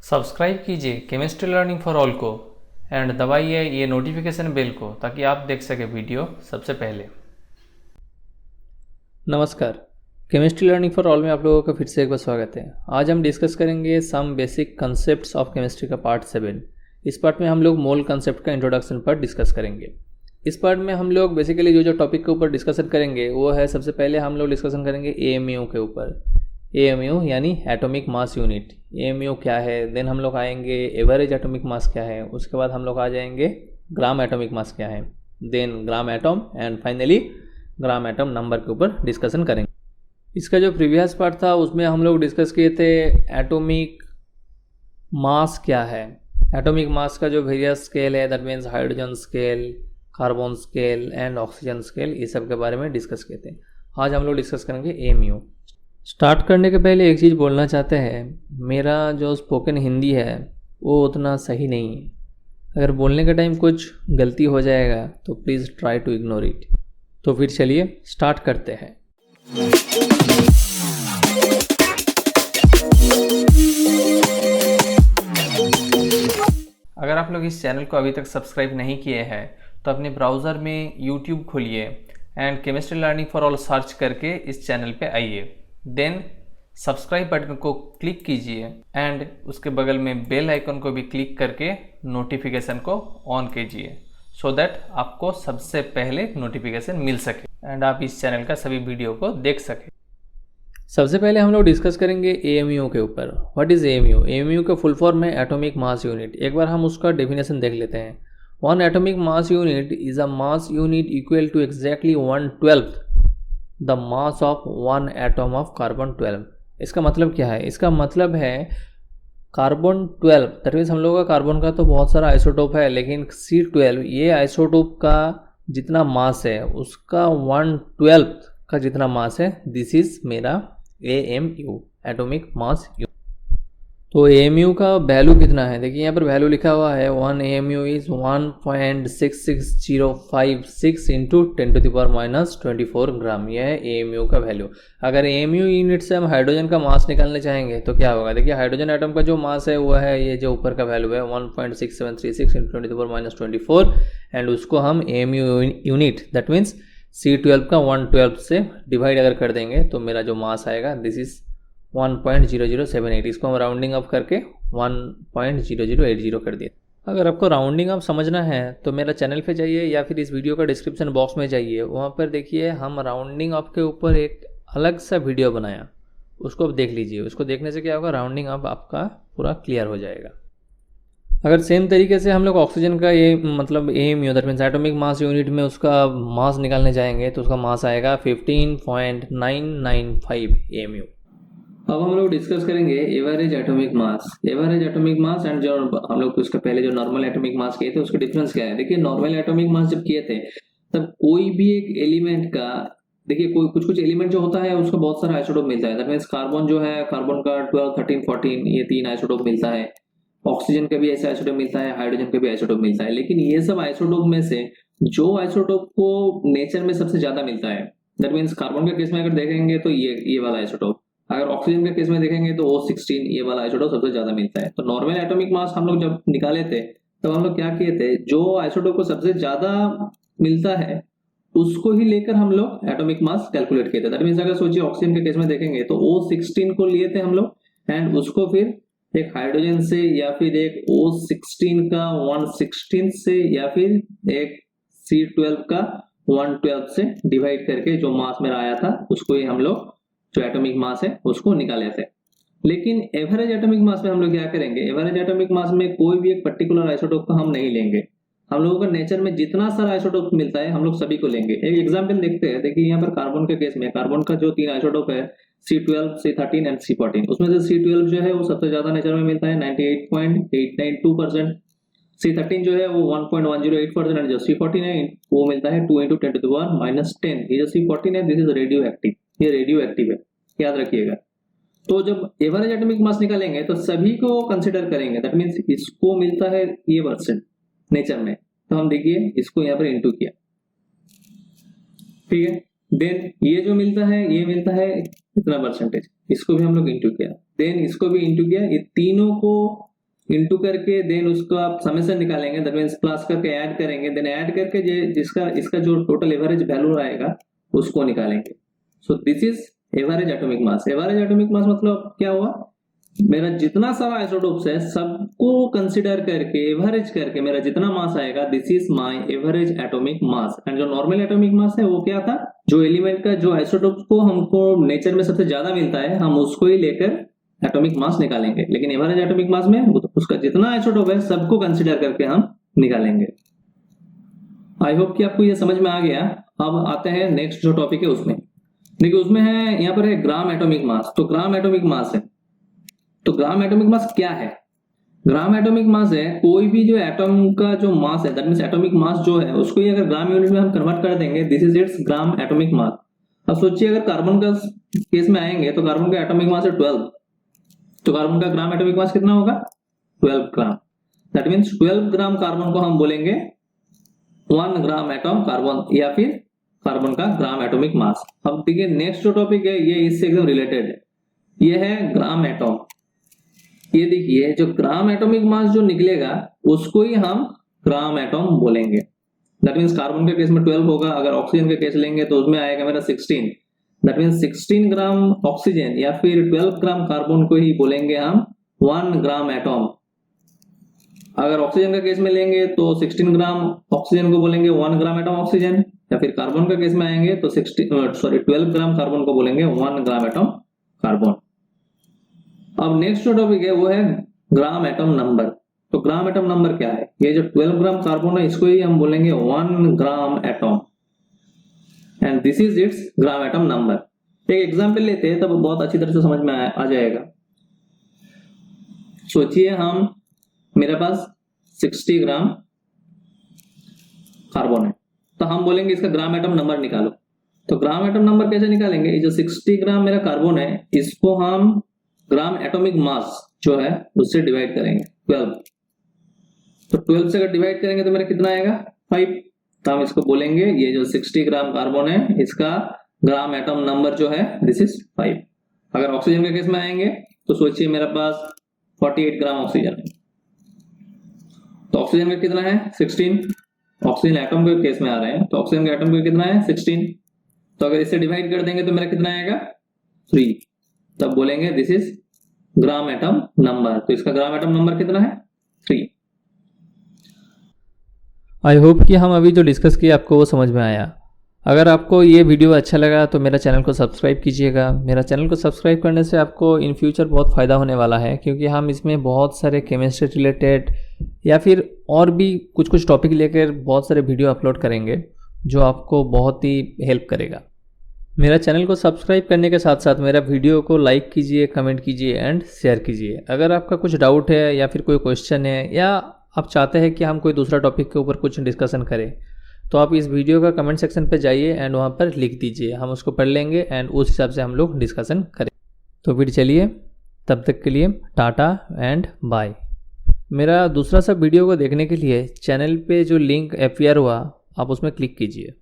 Subscribe कीजिए chemistry learning for all को and दबाइए ये नोटिफिकेशन बेल को ताकि आप देख सके वीडियो सबसे पहले। नमस्कार, केमिस्ट्री लर्निंग फॉर ऑल में आप लोगों का फिर से एक बार स्वागत है। आज हम डिस्कस करेंगे some basic concepts of chemistry का पार्ट 7। इस पार्ट में हम लोग मोल कंसेप्ट का इंट्रोडक्शन पर डिस्कस करेंगे। इस पार्ट में हम लोग बेसिकली जो टॉपिक के ऊपर डिस्कशन करेंगे वो है, सबसे पहले हम लोग डिस्कशन करेंगे एएमयू के ऊपर। एएमयू यानी एटॉमिक मास यूनिट। एएमयू क्या है, देन हम लोग आएंगे एवरेज एटॉमिक मास क्या है, उसके बाद हम लोग आ जाएंगे ग्राम एटॉमिक मास क्या है, then gram atom and finally gram atom number के ऊपर डिस्कशन करेंगे। इसका जो प्रीवियस पार्ट था उसमें हम लोग डिस्कस किए थे एटॉमिक मास क्या है। एटॉमिक मास का जो वेरियस स्केल है, that means hydrogen scale, carbon scale and oxygen scale, ये सब के बारे में डिस्कस किए थे। आज हम लोग डिस्कस करेंगे एएमयू। स्टार्ट करने के पहले एक चीज़ बोलना चाहते हैं, मेरा जो स्पोकन हिंदी है वो उतना सही नहीं है। अगर बोलने के टाइम कुछ गलती हो जाएगा तो please try to ignore it. तो फिर चलिए स्टार्ट करते हैं। अगर आप लोग इस चैनल को अभी तक सब्सक्राइब नहीं किए हैं तो अपने ब्राउज़र में यूट्यूब खोलिए and chemistry learning for all search करके इस चैनल पे आइए। देन सब्सक्राइब बटन को क्लिक कीजिए एंड उसके बगल में बेल आइकन को भी क्लिक करके नोटिफिकेशन को ऑन कीजिए सो दैट आपको सबसे पहले नोटिफिकेशन मिल सके एंड आप इस चैनल का सभी वीडियो को देख सके। सबसे पहले हम लोग डिस्कस करेंगे एएमयू के ऊपर। What is AMU? एएमयू का फुल फॉर्म है एटॉमिक मास यूनिट। एक बार हम उसका डेफिनेशन देख लेते हैं। One atomic mass unit is a mass unit equal to exactly 1/12 the mass of one atom of carbon 12। इसका मतलब क्या है? इसका मतलब है कार्बन 12, दैट मीन्स हम लोगों का कार्बन का तो बहुत सारा आइसोटोप है, लेकिन C12 ये आइसोटोप का जितना मास है उसका 1/12 का जितना मास है, दिस इज मेरा एएमयू, एटॉमिक मास यूनिट। तो एएमयू का वैल्यू कितना है? देखिए यहाँ पर वैल्यू लिखा हुआ है 1 एएमयू इज 1.66056 इंटू 10⁻⁻24 ग्राम। यह है एएमयू का वैल्यू। अगर एएमयू यूनिट से हम हाइड्रोजन का मास निकालना चाहेंगे तो क्या होगा? देखिए हाइड्रोजन एटम का जो मास है वो है ये जो ऊपर का वैल्यू है 1.6736 इंटू 10⁻⁻24 एंड उसको हम AMU unit that means C12 का 1/12 से डिवाइड अगर कर देंगे तो मेरा जो मास आएगा दिस इज 1.0078। इसको हम राउंडिंग अप करके 1.0080 कर दिए। अगर आपको राउंडिंग अप समझना है तो मेरा चैनल पे जाइए या फिर इस वीडियो का डिस्क्रिप्शन बॉक्स में जाइए, वहाँ पर देखिए हम राउंडिंग अप के ऊपर एक अलग सा वीडियो बनाया, उसको आप देख लीजिए। उसको देखने से क्या होगा, राउंडिंग अप आपका पूरा क्लियर हो जाएगा। अगर सेम तरीके से हम लोग ऑक्सीजन का ये मतलब AMU that means atomic mass unit में उसका मास निकालने जाएंगे तो उसका मास आएगा 15.995 एएमयू। अब हम लोग डिस्कस करेंगे average atomic mass. Average atomic mass and जो हम लोग उसका पहले जो नॉर्मल एटॉमिक मास किए थे उसका डिफरेंस क्या है? देखिए नॉर्मल एटॉमिक मास जब किए थे तब कोई भी एक एलिमेंट का, देखिए कोई कुछ एलिमेंट जो होता है उसका बहुत सारा आइसोटोप मिलता है। दैट मीन्स कार्बन जो है, कार्बन का 12, 13, 14 ये 3 आइसोटोप मिलता है। ऑक्सीजन का भी ऐसा आइसोटोप मिलता है, हाइड्रोजन का भी आइसोटोप मिलता है। लेकिन ये सब आइसोटोप में से जो आइसोटोप को नेचर में सबसे ज्यादा मिलता है, दैट मीन्स कार्बन के केस में अगर देखेंगे तो ये वाला आइसोटोप, अगर ऑक्सीजन के केस में देखेंगे तो O16 ये वाला आइसोटोप सबसे ज्यादा मिलता है। तो नॉर्मल एटॉमिक मास हम लोग जब निकाले थे तब हम लोग क्या किए थे, जो आइसोटोप को सबसे ज्यादा मिलता है उसको ही लेकर हम लोग एटॉमिक मास कैलकुलेट किए थे। दैट मीन्स अगर सोचिए ऑक्सीजन के केस में देखेंगे तो O16 को लिए थे हम लोग एंड उसको फिर एक हाइड्रोजन से या फिर एक O16 का 1/16 से या फिर एक C12 का 1/12 से डिवाइड करके जो मास मेरा आया था उसको ही हम लोग जो एटॉमिक मास है उसको निकाले थे। लेकिन एवरेज एटॉमिक मास में हम लोग क्या करेंगे, एवरेज एटॉमिक मास में कोई भी एक पर्टिकुलर आइसोटोप को हम नहीं लेंगे। हम लोगों को नेचर में जितना सारा आइसोटोप मिलता है हम लोग सभी को लेंगे। एक एग्जांपल देखते हैं। देखिए यहाँ पर कार्बन के केस में कार्बन का जो 3 आइसोटोप है C12, C13 एंड C14, उसमें से C12 जो है वो सबसे ज्यादा नेचर में मिलता है 98.892%। C13 जो है वो 1.108% एंड जो C14 है वो मिलता है 2 × 10⁻⁻10। ये जो C14 है दिस इज रेडियो एक्टिव, ये रेडियो एक्टिव है, याद रखिएगा। तो जब एवरेज एटॉमिक मास निकालेंगे तो सभी को कंसिडर करेंगे। दैट मीन्स इसको मिलता है ये परसेंट नेचर में, तो हम देखिए इसको यहाँ पर इंटू किया, ठीक है। देन ये जो मिलता है ये मिलता है कितना परसेंटेज, इसको भी हम लोग इंटू किया, देन इसको भी इंटू किया। ये तीनों को इनटू करके देन उसको आप समेशन निकालेंगे, दैट मींस प्लस करके ऐड करेंगे, देन ऐड करके जिसका इसका जो टोटल एवरेज वैल्यू आएगा उसको निकालेंगे। So this is average atomic mass. Average atomic mass मतलब क्या हुआ, मेरा जितना सारा आइसोटोप्स है सबको कंसीडर करके एवरेज करके मेरा जितना मास आएगा, this is my average atomic mass. And जो नॉर्मल एटॉमिक मास है वो क्या था, जो एलिमेंट का जो आइसोटोप्स को हमको नेचर में सबसे ज्यादा मिलता है हम उसको ही लेकर एटॉमिक मास निकालेंगे। लेकिन एवरेज एटॉमिक मास में उसका जितना आइसोटोप है सबको कंसीडर करके हम निकालेंगे। आई होप कि आपको ये समझ में आ गया। अब आते हैं नेक्स्ट जो टॉपिक है उसमें। देखिए उसमें है, यहाँ पर है ग्राम एटॉमिक मास। तो ग्राम एटॉमिक मास है, तो ग्राम एटॉमिक मास क्या है? ग्राम एटॉमिक मास है कोई भी जो एटॉम का जो मास है, दैट मींस एटॉमिक मास जो है उसको ही अगर ग्राम यूनिट में हम कन्वर्ट कर देंगे, this is it's gram atomic mass. अब सोचिए अगर कार्बन का केस में आएंगे तो कार्बन का एटॉमिक मास है 12, तो कार्बन का ग्राम एटॉमिक मास कितना होगा 12 ग्राम। दैट मींस 12 ग्राम कार्बन को हम बोलेंगे 1 ग्राम एटॉम कार्बन, या फिर कार्बन का ग्राम एटॉमिक मास। अब देखिए नेक्स्ट जो टॉपिक है ये इससे एकदम रिलेटेड है, ये है ग्राम एटॉम। ये देखिए जो ग्राम एटॉमिक मास जो निकलेगा उसको ही हम ग्राम एटॉम बोलेंगे। दैट मींस कार्बन के केस में 12 होगा, अगर ऑक्सीजन का केस लेंगे तो उसमें आएगा मेरा 16। दैट मींस 16 ग्राम ऑक्सीजन या फिर 12 ग्राम कार्बन को ही बोलेंगे हम 1 ग्राम एटॉम। अगर ऑक्सीजन का केस में लेंगे तो 16 ग्राम ऑक्सीजन को बोलेंगे 1 ग्राम एटॉम ऑक्सीजन, या फिर कार्बन का केस में आएंगे तो 12 ग्राम कार्बन को बोलेंगे 1 ग्राम एटॉम कार्बन। अब नेक्स्ट जो टॉपिक है वो है ग्राम एटम नंबर। तो ग्राम एटम नंबर क्या है, ये जो 12 ग्राम कार्बन है इसको ही हम बोलेंगे 1 gram atom, and this is it's gram atom number. एक एग्जांपल लेते हैं तब बहुत अच्छी तरह से समझ में आ जाएगा। सोचिए हम मेरे पास 60 ग्राम कार्बन है, तो हम बोलेंगे इसका ग्राम एटम नंबर निकालो। तो ग्राम एटम नंबर कैसे निकालेंगे, ये जो 60 ग्राम मेरा कार्बन है इसको हम ग्राम एटॉमिक मास जो है उससे डिवाइड करेंगे 12। तो 12 से अगर डिवाइड करेंगे तो मेरा कितना आएगा 5। तो हम इसको बोलेंगे ये जो 60 ग्राम कार्बन है इसका ग्राम एटम नंबर जो है दिस इज 5। अगर ऑक्सीजन के केस में आएंगे तो सोचिए मेरे पास 48 ग्राम ऑक्सीजन है, तो ऑक्सीजन का कितना है 16। ऑक्सीजन एटम के केस में आ रहे हैं तो ऑक्सीजन का एटम का कितना है 16। तो अगर इसे डिवाइड कर देंगे तो मेरा कितना आएगा 3, तब बोलेंगे this is gram atom number. तो इसका ग्राम एटम नंबर कितना है 3। आई होप कि हम अभी जो डिस्कस किए आपको वो समझ में आया। अगर आपको ये वीडियो अच्छा लगा तो मेरा चैनल को सब्सक्राइब कीजिएगा। मेरा चैनल को सब्सक्राइब करने से आपको इन फ्यूचर बहुत फ़ायदा होने वाला है, क्योंकि हम इसमें बहुत सारे केमिस्ट्री रिलेटेड या फिर और भी कुछ टॉपिक लेकर बहुत सारे वीडियो अपलोड करेंगे जो आपको बहुत ही हेल्प करेगा। मेरा चैनल को सब्सक्राइब करने के साथ साथ मेरा वीडियो को लाइक कीजिए, कमेंट कीजिए एंड शेयर कीजिए। अगर आपका कुछ डाउट है या फिर कोई क्वेश्चन है या आप चाहते हैं कि हम कोई दूसरा टॉपिक के ऊपर कुछ डिस्कशन करें, तो आप इस वीडियो का कमेंट सेक्शन पे जाइए एंड वहाँ पर लिख दीजिए, हम उसको पढ़ लेंगे एंड उस हिसाब से हम लोग डिस्कशन करें। तो फिर चलिए, तब तक के लिए टाटा एंड बाय। मेरा दूसरा सब वीडियो को देखने के लिए चैनल पे जो लिंक अपीयर हुआ आप उसमें क्लिक कीजिए।